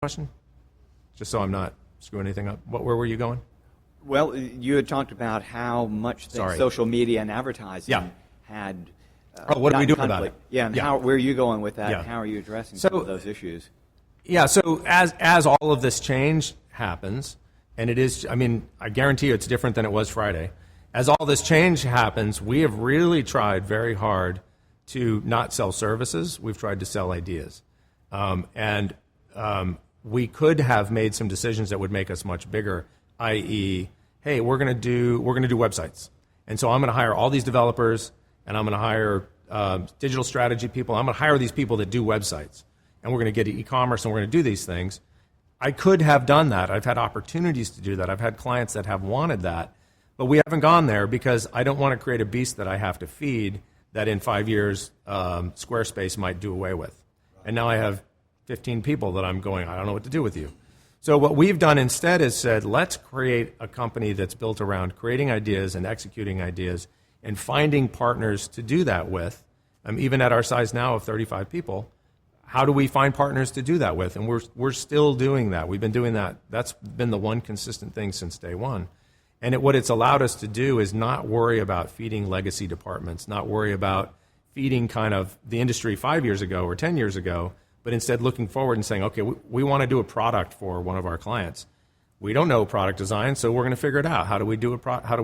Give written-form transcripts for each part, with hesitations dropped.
question? Just so I'm not screwing anything up. Where were you going? Well, you had talked about how much social media and advertising had. What are we doing about it? Yeah, and where are you going with that? And how are you addressing some of those issues? Yeah, so as all of this change happens, and it is, I mean, I guarantee you it's different than it was Friday. As all this change happens, we have really tried very hard to not sell services. We've tried to sell ideas. We could have made some decisions that would make us much bigger, i.e., hey, we're going to do websites. And so I'm going to hire all these developers, and I'm going to hire digital strategy people. I'm going to hire these people that do websites. And we're going to get e-commerce, and we're going to do these things. I could have done that. I've had opportunities to do that. I've had clients that have wanted that. But we haven't gone there because I don't want to create a beast that I have to feed that in 5 years Squarespace might do away with. And now I have 15 people that I'm going, I don't know what to do with you. So what we've done instead is said, let's create a company that's built around creating ideas and executing ideas and finding partners to do that with. Even at our size now of 35 people, how do we find partners to do that with? And we're still doing that. We've been doing that. That's been the one consistent thing since day one. And what it's allowed us to do is not worry about feeding legacy departments, not worry about feeding kind of the industry 5 years ago or 10 years ago, but instead looking forward and saying, okay, we want to do a product for one of our clients. We don't know product design, so we're going to figure it out. How do we do how do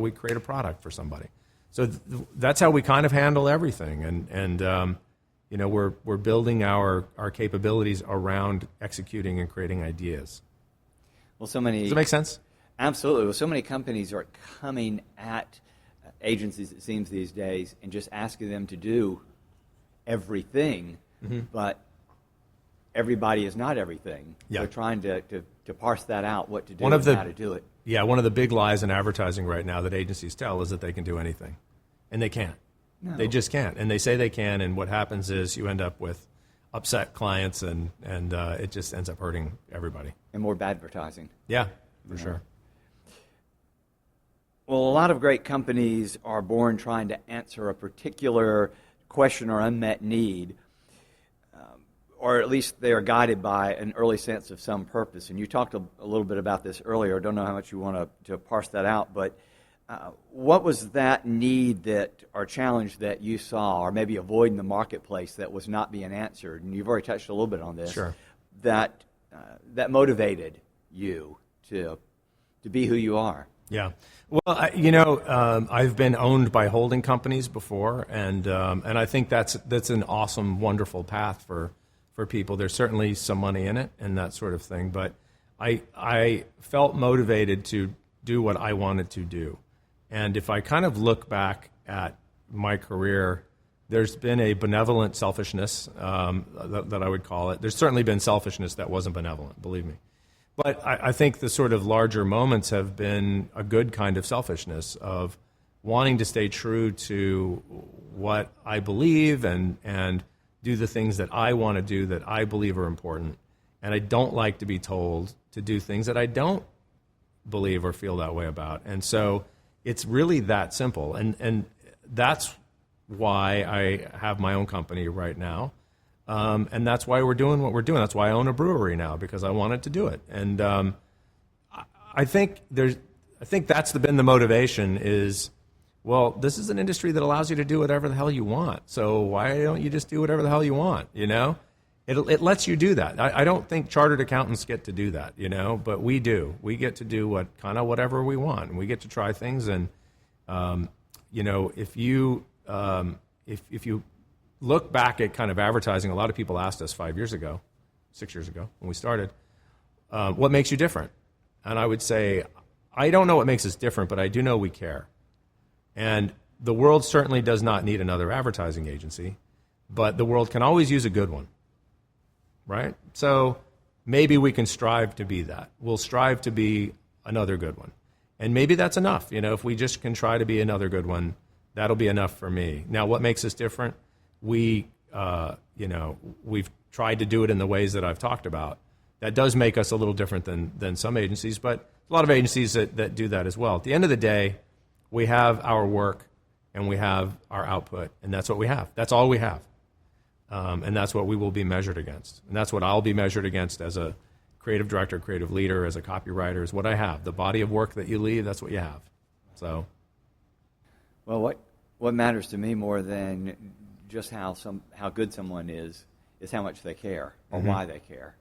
we create a product for somebody? So that's how we kind of handle everything. And we're building our capabilities around executing and creating ideas. Well, so many. Does that make sense? Absolutely. Well, so many companies are coming at agencies, it seems these days, and just asking them to do everything. Mm-hmm. But everybody is not everything. Yeah. We're trying to parse that out, what to do and how to do it. Yeah, one of the big lies in advertising right now that agencies tell is that they can do anything. And they can't. No. They just can't. And they say they can, and what happens is you end up with upset clients, and it just ends up hurting everybody. And more bad advertising. Yeah, for sure. Well, a lot of great companies are born trying to answer a particular question or unmet need, or at least they are guided by an early sense of some purpose. And you talked a little bit about this earlier. I don't know how much you want to parse that out, but what was that need or challenge that you saw, or maybe a void in the marketplace that was not being answered? And you've already touched a little bit on this. Sure. That motivated you to be who you are. Yeah. Well, I've been owned by holding companies before, and I think that's an awesome, wonderful path for people. There's certainly some money in it and that sort of thing, but I felt motivated to do what I wanted to do. And if I kind of look back at my career, there's been a benevolent selfishness that I would call it. There's certainly been selfishness that wasn't benevolent, believe me. But I think the sort of larger moments have been a good kind of selfishness of wanting to stay true to what I believe and do the things that I want to do that I believe are important. And I don't like to be told to do things that I don't believe or feel that way about. And so it's really that simple. And that's why I have my own company right now. And that's why we're doing what we're doing. That's why I own a brewery now, because I wanted to do it. And I think that's been the motivation is, well, this is an industry that allows you to do whatever the hell you want. So why don't you just do whatever the hell you want? It lets you do that. I don't think chartered accountants get to do that, but we do. We get to do whatever we want, and we get to try things. And if you look back at kind of advertising, a lot of people asked us 6 years ago, when we started, what makes you different? And I would say, I don't know what makes us different, but I do know we care. And the world certainly does not need another advertising agency, but the world can always use a good one, right? So maybe we can strive to be that. We'll strive to be another good one. And maybe that's enough. If we just can try to be another good one, that'll be enough for me. Now, what makes us different? We've tried to do it in the ways that I've talked about. That does make us a little different than some agencies, but a lot of agencies that do that as well. At the end of the day, we have our work and we have our output, and that's what we have. That's all we have. And that's what we will be measured against. And that's what I'll be measured against as a creative director, creative leader, as a copywriter, is what I have. The body of work that you leave, that's what you have. So, Well, what matters to me more than just how good someone is how much they care or why they care.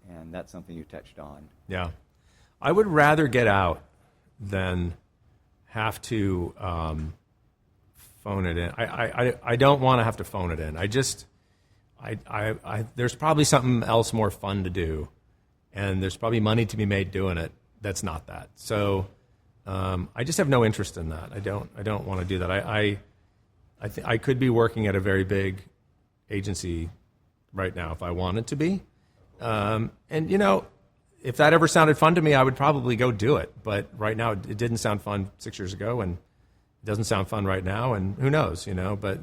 And that's something you touched on. Yeah. I would rather get out than have to phone it in. I don't want to have to phone it in. There's probably something else more fun to do, and there's probably money to be made doing it. That's not that. So I just have no interest in that. I don't want to do that. I could be working at a very big agency right now if I wanted to be. And, if that ever sounded fun to me, I would probably go do it. But right now, it didn't sound fun 6 years ago, and it doesn't sound fun right now, and who knows, But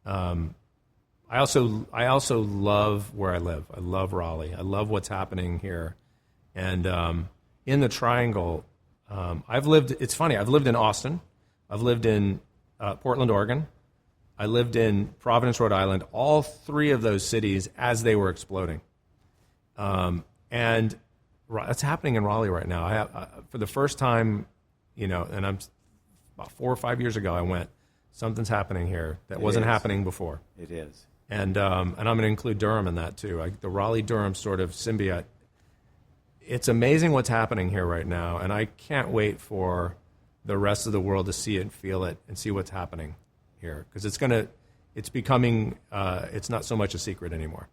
I also love where I live. I love Raleigh. I love what's happening here. And in the Triangle, it's funny, I've lived in Austin. I've lived in Portland, Oregon. I lived in Providence, Rhode Island, all three of those cities as they were exploding. And that's happening in Raleigh right now. I have, for the first time, and I'm about 4 or 5 years ago, I went, something's happening here that wasn't happening before. It is. And I'm going to include Durham in that too. The Raleigh-Durham sort of symbiote. It's amazing what's happening here right now, and I can't wait for the rest of the world to see it and feel it and see what's happening here, because it's becoming, it's not so much a secret anymore.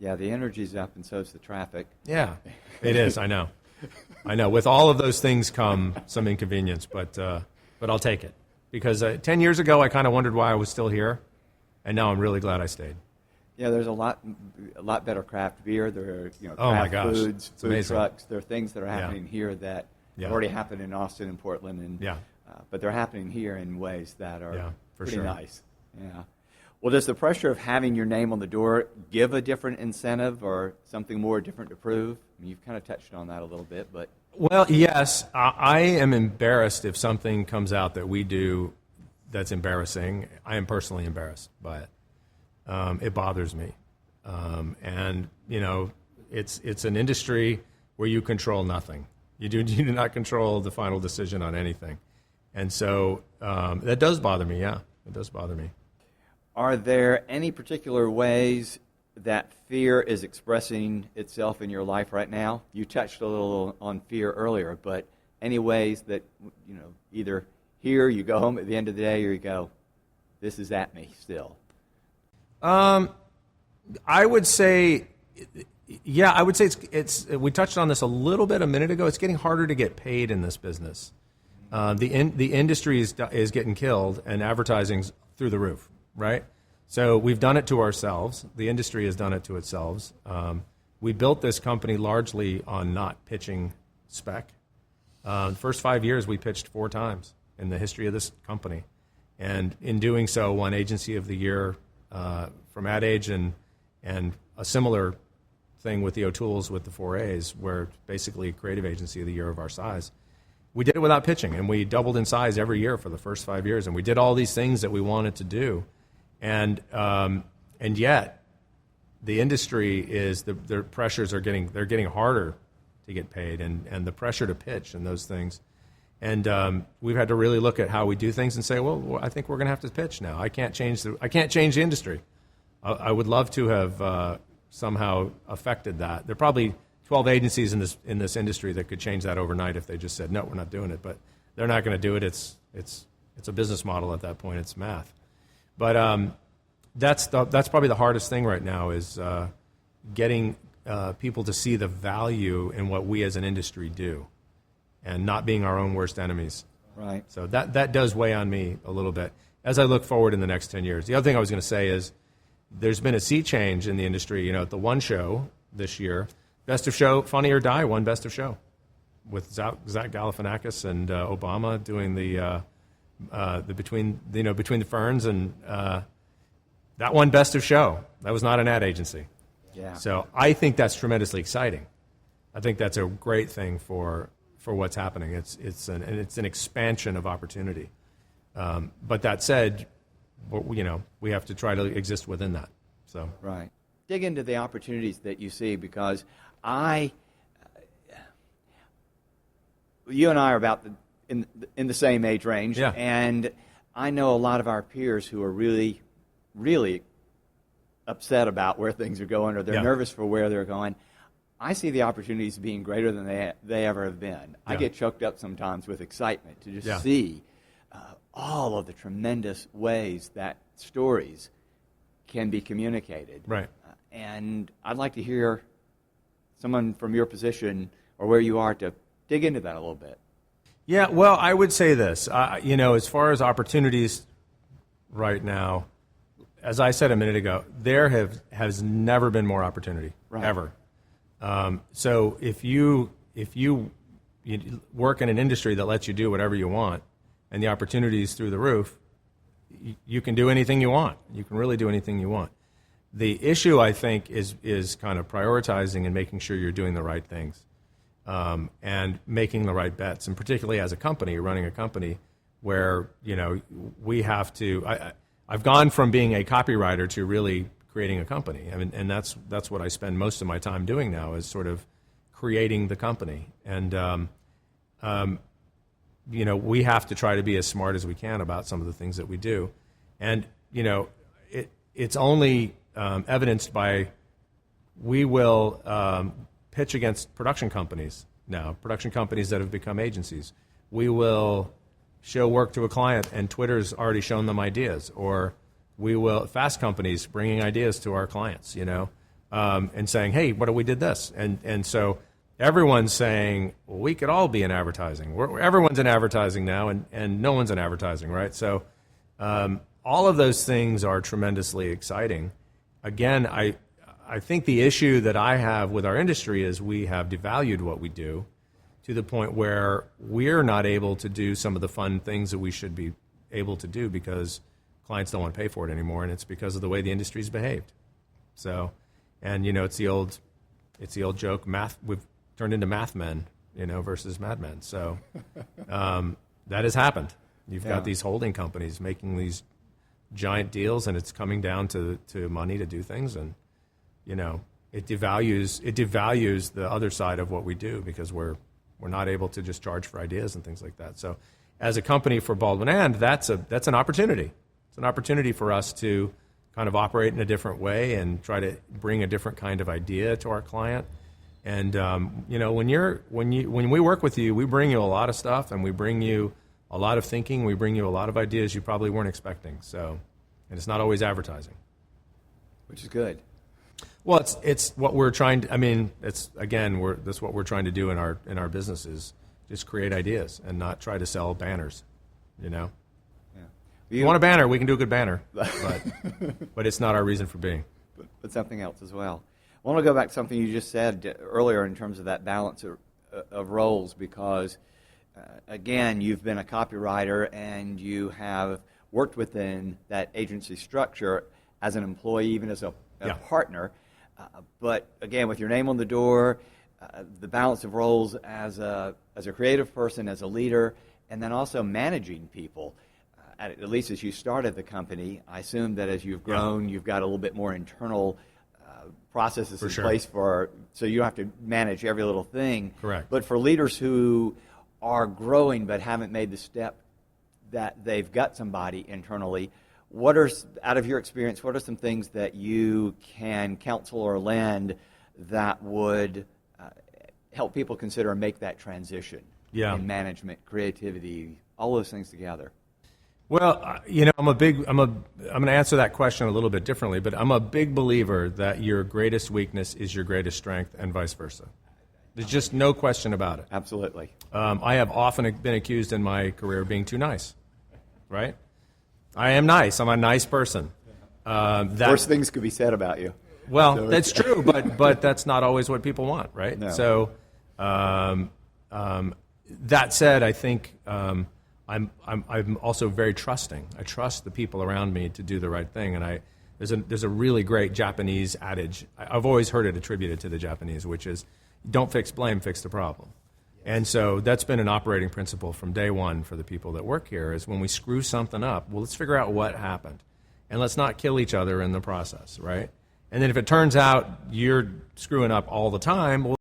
Yeah, the energy's up, and so is the traffic. Yeah, it is. I know. With all of those things come some inconvenience, but I'll take it, because 10 years ago I kind of wondered why I was still here, and now I'm really glad I stayed. Yeah, there's a lot better craft beer. There are oh my craft gosh, foods, it's food amazing. trucks. There are things that are happening here that already happened in Austin and Portland, and but they're happening here in ways that are pretty nice. Yeah. Well, does the pressure of having your name on the door give a different incentive or something more different to prove? I mean, you've kind of touched on that a little bit, but... Well, yes. I am embarrassed if something comes out that we do that's embarrassing. I am personally embarrassed by it. It bothers me. And, it's an industry where you control nothing. You do not control the final decision on anything. And so that does bother me, yeah. It does bother me. Are there any particular ways that fear is expressing itself in your life right now? You touched a little on fear earlier, but any ways that, either here you go home at the end of the day or you go, this is at me still? I would say, it's we touched on this a little bit a minute ago. It's getting harder to get paid in this business. The industry is getting killed, and advertising's through the roof, right? So we've done it to ourselves. The industry has done it to itself. We built this company largely on not pitching spec. The first 5 years, we pitched 4 times in the history of this company. And in doing so, won Agency of the Year from Ad Age, and a similar thing with the O'Toole's with the 4As, where basically Creative Agency of the Year of our size. We did it without pitching, and we doubled in size every year for the first 5 years, and we did all these things that we wanted to do. And yet, the industry is the pressures are getting harder to get paid, and the pressure to pitch and those things. And we've had to really look at how we do things and say, well, I think we're going to have to pitch now. I can't change the industry. I would love to have somehow affected that. There are probably 12 agencies in this industry that could change that overnight if they just said, no, we're not doing it. But they're not going to do it. It's a business model at that point. It's math. But that's probably the hardest thing right now is getting people to see the value in what we as an industry do, and not being our own worst enemies. Right. So that does weigh on me a little bit as I look forward in the next 10 years. The other thing I was going to say is there's been a sea change in the industry. At the one show this year, Best of Show, Funny or Die won Best of Show with Zach Galifianakis and Obama doing the Between the Ferns, and that won Best of Show. That was not an ad agency. Yeah. So I think that's tremendously exciting. I think that's a great thing for what's happening. It's an expansion of opportunity. But that said, we have to try to exist within that. So Right. Dig into the opportunities that you see, because you and I are about in the same age range, Yeah. and I know a lot of our peers who are really, really upset about where things are going, or they're Yeah. nervous for where they're going. I see the opportunities being greater than they ever have been. I Yeah. get choked up sometimes with excitement to just Yeah. see all of the tremendous ways that stories can be communicated. Right. And I'd like to hear someone from your position or where you are to dig into that a little bit. Yeah, well, I would say this. As far as opportunities right now, as I said a minute ago, there has never been more opportunity, Right. ever. So if you work in an industry that lets you do whatever you want, and the opportunity is through the roof, you can do anything you want. You can really do anything you want. The issue, I think, is kind of prioritizing and making sure you're doing the right things, and making the right bets. And particularly as a company, running a company where we have to. I've gone from being a copywriter to really creating a company. I mean, and that's what I spend most of my time doing now, is sort of creating the company. And we have to try to be as smart as we can about some of the things that we do. And it's only evidenced by, we will pitch against production companies now, production companies that have become agencies. We will show work to a client and Twitter's already shown them ideas, or we will, fast companies bringing ideas to our clients, and saying, hey, what if we did this? And so everyone's saying, well, we could all be in advertising. Everyone's in advertising now, and no one's in advertising, right? So all of those things are tremendously exciting. Again, I think the issue that I have with our industry is we have devalued what we do to the point where we're not able to do some of the fun things that we should be able to do because clients don't want to pay for it anymore, and it's because of the way the industry's behaved. So, and it's the old joke, math. We've turned into math men, versus madmen. So that has happened. You've got these holding companies making these giant deals, and it's coming down to money to do things, and it devalues the other side of what we do because we're not able to just charge for ideas and things like that. So, as a company for Baldwin-amp, that's an opportunity. It's an opportunity for us to kind of operate in a different way and try to bring a different kind of idea to our client. And when we work with you, we bring you a lot of stuff, and we bring you a lot of thinking. We bring you a lot of ideas you probably weren't expecting. So, and it's not always advertising, Which is good. Well, it's what we're trying to. I mean, that's what we're trying to do in our business, is just create ideas and not try to sell banners. Yeah. If you want a banner, we can do a good banner, but it's not our reason for being. But something else as well. I want to go back to something you just said earlier in terms of that balance of roles, because again, you've been a copywriter and you have worked within that agency structure as an employee, even as a partner. But again, with your name on the door, the balance of roles as a creative person, as a leader, and then also managing people. At least as you started the company, I assume that as you've grown, you've got a little bit more internal processes in place so you don't have to manage every little thing. Correct. But for leaders who are growing but haven't made the step that they've got somebody internally, out of your experience, what are some things that you can counsel or lend that would help people consider and make that transition in management, creativity, all those things together? Well, I'm going to answer that question a little bit differently, but I'm a big believer that your greatest weakness is your greatest strength, and vice versa. There's just no question about it. Absolutely. I have often been accused in my career of being too nice, right? I am nice. I'm a nice person. Worse things could be said about you. Well, so that's true, but that's not always what people want, right? No. So, that said, I think I'm also very trusting. I trust the people around me to do the right thing, and there's a really great Japanese adage. I've always heard it attributed to the Japanese, which is, "Don't fix blame, fix the problem." And so that's been an operating principle from day one for the people that work here, is when we screw something up, well, let's figure out what happened. And let's not kill each other in the process, right? And then if it turns out you're screwing up all the time, well,